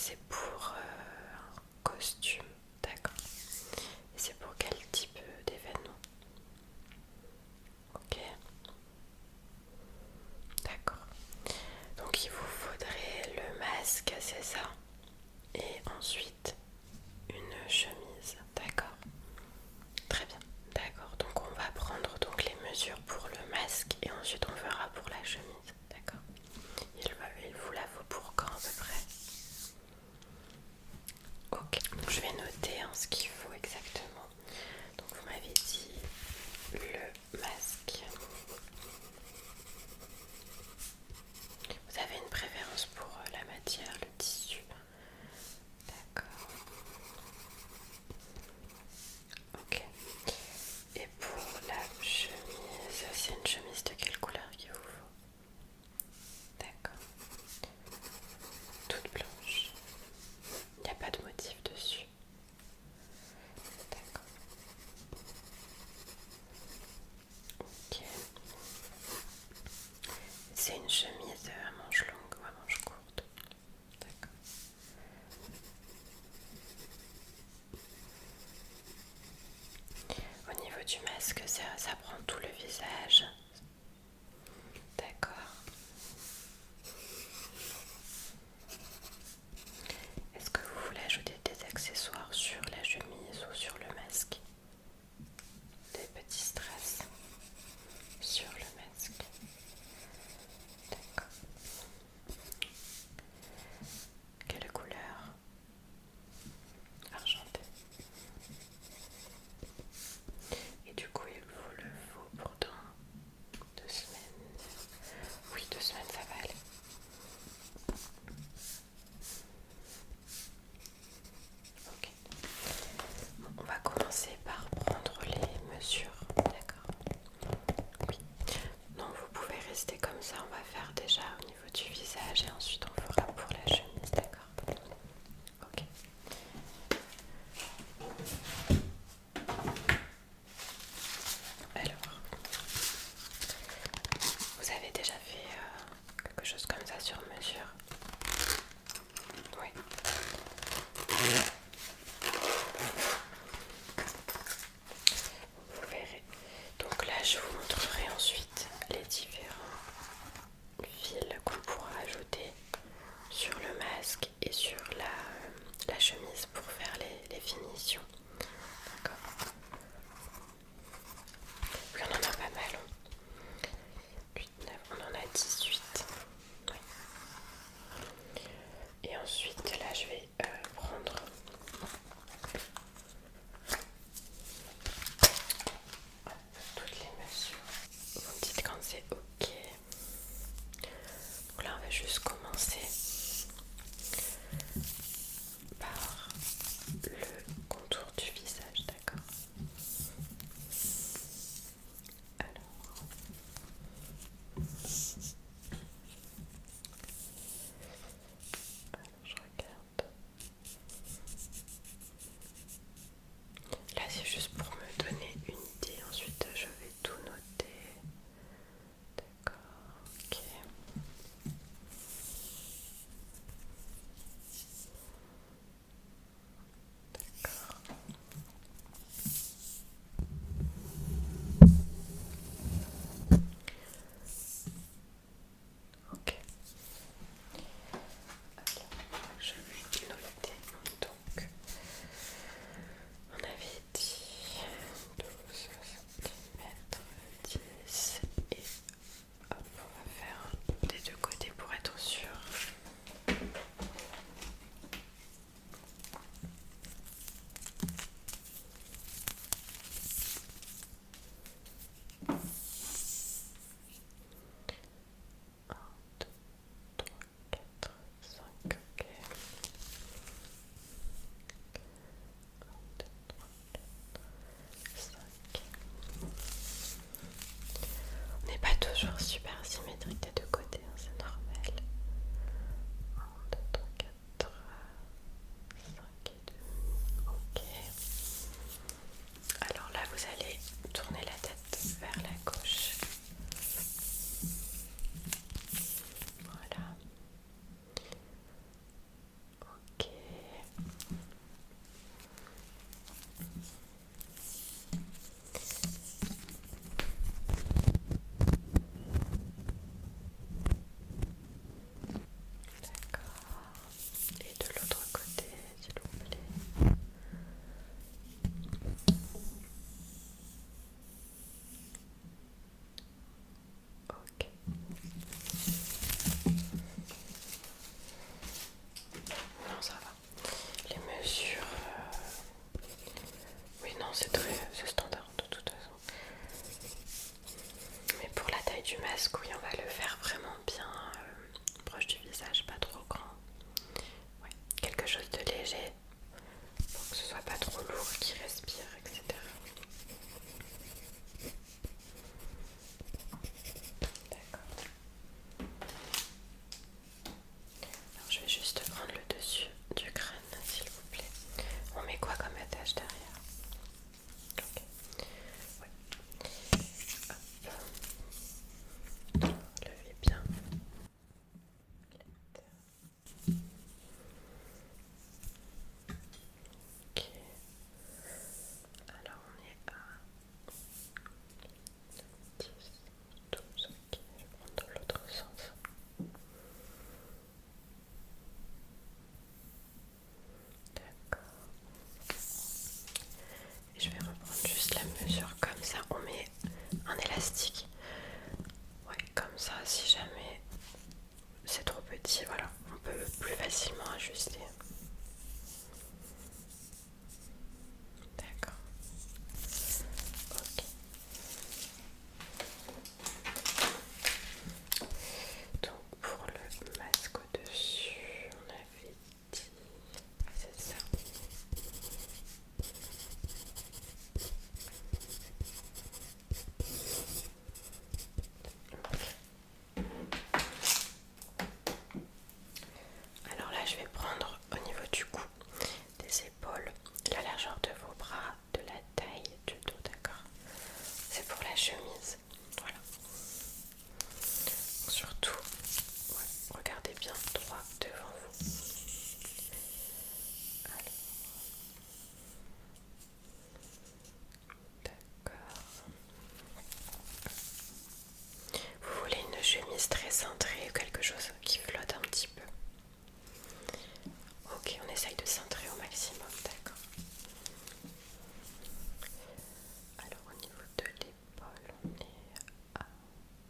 c'est pour un costume, d'accord. Et c'est pour quel type d'événement? Ok, d'accord. Donc il vous faudrait le masque, c'est ça? Et ensuite une chemise, d'accord. Très bien, d'accord. Donc on va prendre donc les mesures pour le masque et ensuite on verra pour la chemise, d'accord. Il vous la faut pour quand à peu près? Ok, donc je vais noter ce qu'il faut exactement. Donc vous m'avez dit le masque. Vous avez une préférence pour la matière, le tissu? D'accord. Ok. Et pour la chemise, c'est une chemise de quelle couleur qu'il vous faut? D'accord. Toute blanche. Il n'y a pas de motif dessus. D'accord. Ok. C'est une chemise à manches longues ou à manches courtes? D'accord. Au niveau du masque, ça prend tout le visage. D'accord. Est-ce que vous voulez ajouter des accessoires sur la chemise ou sur le masque? Des petits strass sur le masque. D'accord. Quelle couleur? Argenté. Et du coup, il vous le faut pour dans 2 semaines. Oui, 2 semaines, ça va aller. Ok. Bon, on va commencer par prendre les mesures. D'accord. Oui. Non, vous pouvez rester comme ça. On va faire déjà au niveau du visage et ensuite on fera pour la chemise. D'accord. Ok. Alors, vous avez déjà fait quelque chose comme ça sur mesure? Oui. Vous verrez. Donc là, je vous montrerai ensuite les différents fils qu'on pourra ajouter sur le masque et sur la chemise pour faire les finitions. D'accord. Oui, on en a pas mal. 8, 9, on en a 18. Oui. Et ensuite, là, je vais prendre toutes les mesures. Vous me dites quand c'est ok. Donc là, on va juste commencer par le contour du visage, d'accord? Alors, je regarde. plus facilement ajuster. D'accord. Ok. Donc pour le masque au-dessus, on avait dit... C'est ça. Alors là, je vais prendre au niveau du cou, des épaules, la largeur de vos bras, de la taille du dos, d'accord? C'est pour la chemise, voilà. Surtout, ouais, regardez bien droit devant vous. Alors, d'accord. Vous voulez une chemise très cintrée ou quelque chose qui flotte un petit peu? Ok, on essaye de cintrer au maximum, d'accord. Alors au niveau de l'épaule, on est... Ah,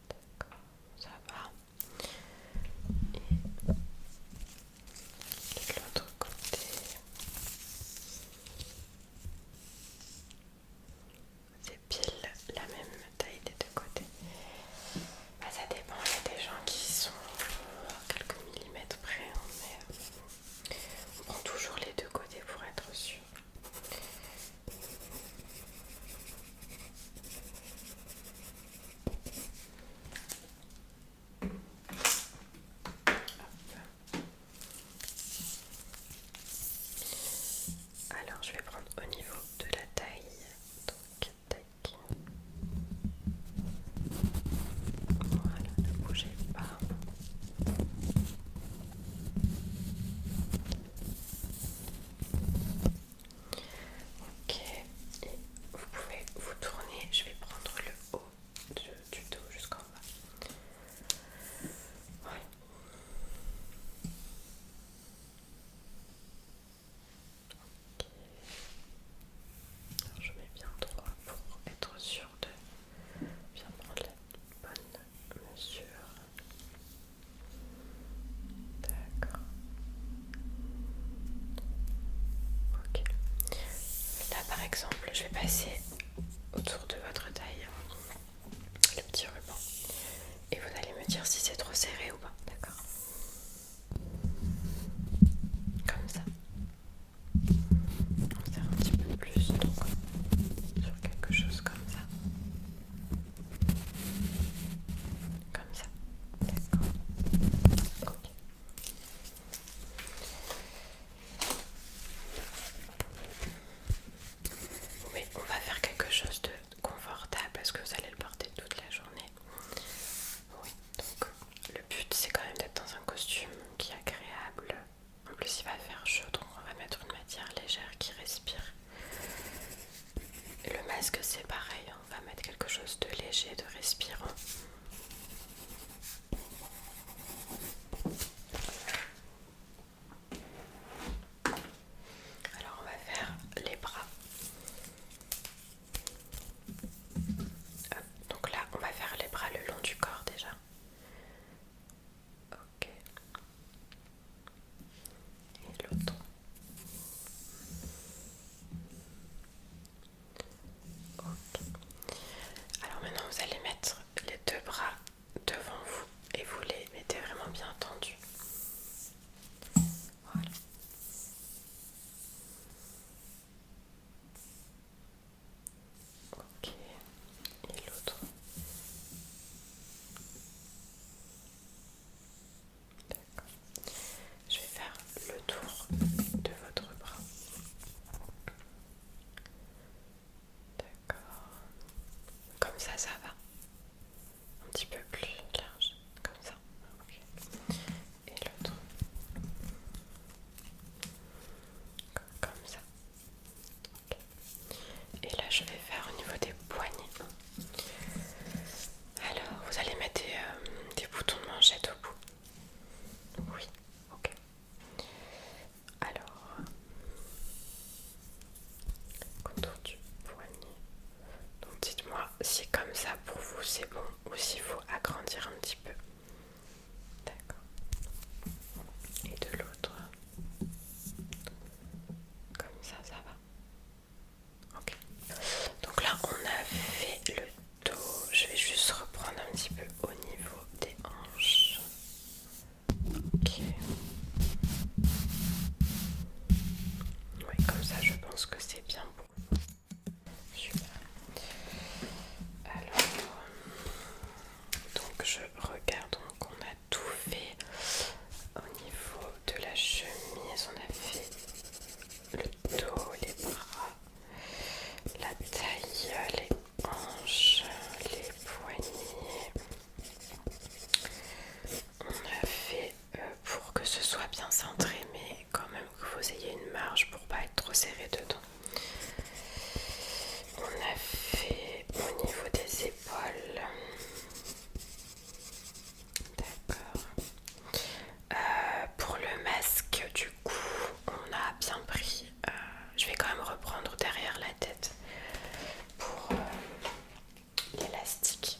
d'accord, ça va. Et de l'autre côté, c'est pile la même taille des deux côtés. Bah, ça dépend, il y a des gens qui sont à quelques millimètres près, hein, mais on prend toujours les deux côtés pour être sûr. Alors je vais prendre au niveau de la taille, donc tac. Voilà, ne bougez pas. Ok, et vous pouvez vous tourner, je vais prendre le haut du dos jusqu'en bas. Ouais. Ok. Alors je mets bien droit pour être sûr de bien prendre la bonne mesure. D'accord. Ok. Là par exemple, je vais passer autour de votre taille le petit ruban et vous allez me dire si c'est trop serré ou pas, d'accord? Comme ça. On serre un petit peu plus, donc sur quelque chose comme ça. Comme ça. D'accord. Ok. Oui, on va faire quelque chose de confortable parce que vous allez le porter toute la journée. Oui, donc le but c'est quand même d'être dans un costume qui est agréable. En plus il va faire chaud, donc on va mettre une matière légère qui respire. Et le masque c'est pareil, on va mettre quelque chose de léger, de respirant. Alors on va faire les bras. Hop, donc là on va faire les bras le long du corps déjà. Ok. Et l'autre. Ok. Alors maintenant vous allez mettre bien centré, mais quand même que vous ayez une marge pour pas être trop serré dedans. On a fait au niveau des épaules. D'accord. Pour le masque, du coup, on a bien pris. Je vais quand même reprendre derrière la tête pour l'élastique.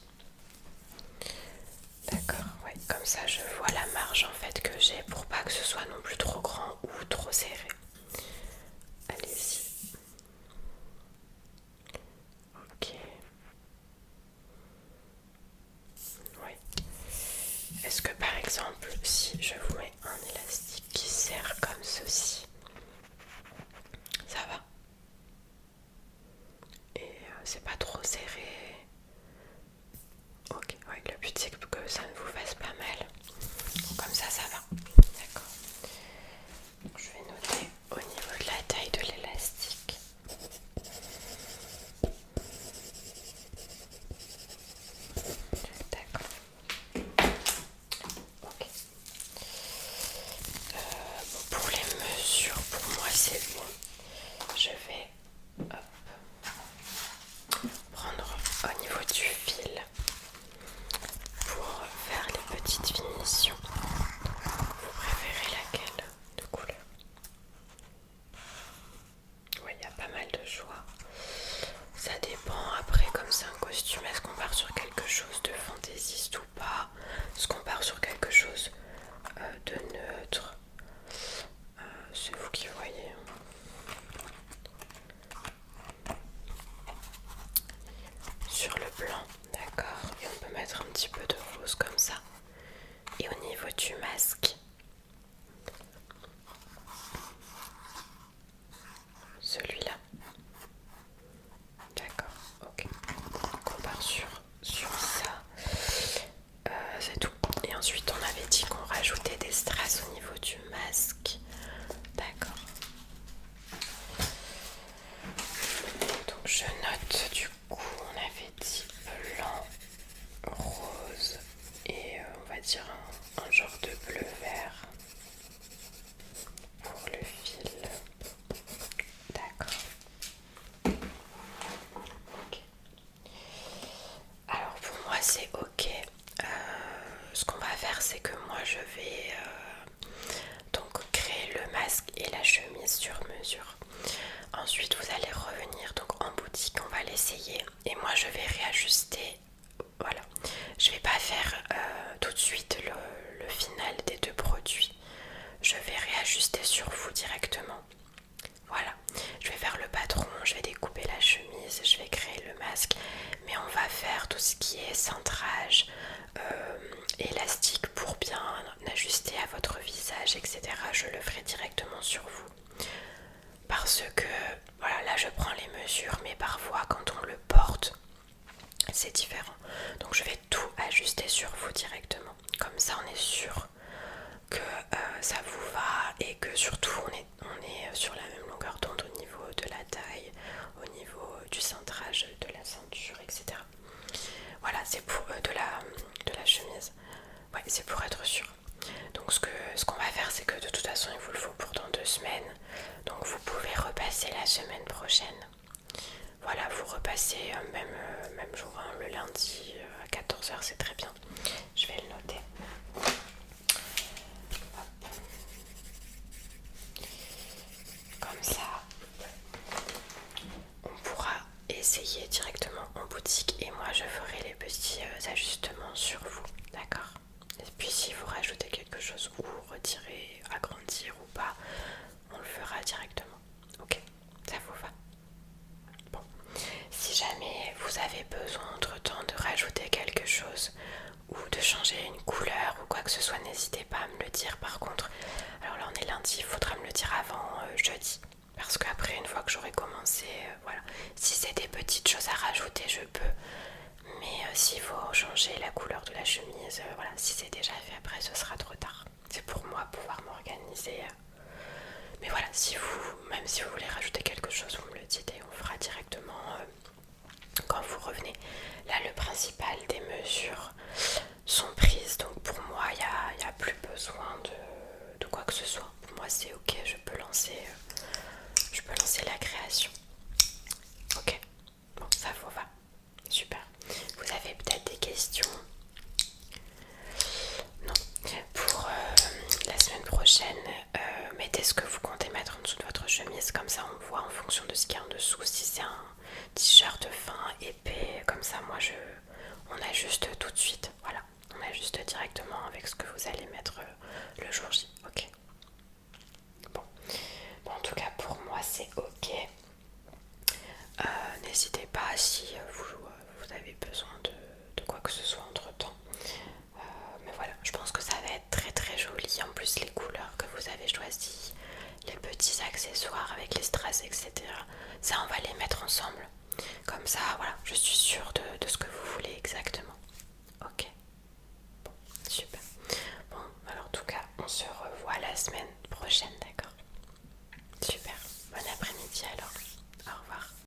D'accord, ouais, comme ça je vois la marge en fait que j'ai pour pas que ce soit non plus trop grand ou trop serré. Allez-y. Ok. Oui. Est-ce que par exemple, si je vous mets un élastique qui serre comme ceci, ça va? Et c'est pas trop serré. Ok, ouais, le but c'est que ça ne vous fasse pas mal. Comme ça va. D'accord. Donc, je vais noter au niveau de la taille de l'élastique. D'accord. Ok. Bon, pour les mesures, pour moi c'est bon. Je vais prendre au niveau du fil pour faire les petites finitions. Vous préférez laquelle de couleur? Oui, il y a pas mal de choix. Ça dépend après, comme c'est un costume, est-ce qu'on part sur quelque chose de fantaisiste ou pas? Est-ce qu'on part sur quelque chose de neutre? C'est vous qui voyez. Sur le blanc, d'accord. Et on peut mettre un petit peu de rose comme ça. Et au niveau du masque, celui-là. D'accord, ok. Donc on part sur ça. C'est tout. Et ensuite on avait dit qu'on rajoutait des strass au niveau du masque. D'accord. Donc je note du coup, on avait dit blanc, rose et on va dire un genre de bleu vert pour le fil. D'accord. Ok. Alors pour moi c'est ok. Ce qu'on va faire c'est que moi je vais donc créer le masque et la chemise sur mesure. Ensuite vous allez revenir donc en boutique, on va l'essayer et moi je vais réajuster. Voilà, je vais pas faire tout de suite le final des deux produits. Je vais réajuster sur vous directement. Voilà, je vais faire le patron, je vais découper la chemise, je vais créer le masque, mais on va faire tout ce qui est cintrage, élastique pour bien ajuster à votre visage, etc. Je le ferai directement sur vous. Parce que, voilà, là je prends les mesures, mais parfois quand on le porte, c'est différent. Donc je vais tout ajuster sur vous directement. Comme ça on est sûr que ça vous va et que surtout on est sur la même longueur d'onde au niveau de la taille, au niveau du cintrage de la ceinture, etc. Voilà, c'est pour de la chemise. Ouais, c'est pour être sûr. Donc ce qu'on va faire, c'est que de toute façon il vous le faut pour dans 2 semaines. Donc vous pouvez repasser la semaine prochaine. Voilà, vous repassez même jour, hein, le lundi à 14 h, c'est très bien. Je vais le noter. Hop. Comme ça, on pourra essayer directement en boutique et moi je ferai les petits ajustements sur vous, d'accord? Et puis si vous rajoutez quelque chose ou retirez, agrandir ou pas, on le fera directement. Ok, ça vous va? Bon, si jamais vous avez besoin entre temps de rajouter quelque chose ou de changer une couleur ou quoi que ce soit, n'hésitez pas à me le dire. Par contre, alors là on est lundi, il faudra me le dire avant jeudi. Parce qu'après, une fois que j'aurai commencé, voilà. Si c'est des petites choses à rajouter, je peux. Mais s'il faut changer la couleur de la chemise, voilà, si c'est déjà fait après, ce sera trop tard. C'est pour moi pouvoir m'organiser. Mais voilà, même si vous voulez rajouter quelque chose, vous me le dites et on fera directement quand vous revenez. Là, le principal des mesures sont prises. Donc pour moi, il n'y a plus besoin de quoi que ce soit. Pour moi c'est ok, je peux lancer la création. Ok, bon ça vous va. Super. Vous avez peut-être des questions? Non. Pour la semaine prochaine, mettez ce que vous comptez mettre en dessous de votre chemise, comme ça on voit en fonction de ce qu'il y a en dessous. Si c'est un t-shirt fin, épais, comme ça on ajuste tout de suite. Voilà, on ajuste directement avec ce que vous allez mettre le jour J. Ok. Bon. Bon, en tout cas pour moi c'est ok. N'hésitez pas si vous avez besoin de quoi que ce soit entre temps. Mais voilà, je pense que ça va être très très joli. En plus les couleurs que vous avez choisies, les petits accessoires avec les strass, etc. Ça on va les mettre ensemble. Comme ça, voilà, je suis sûre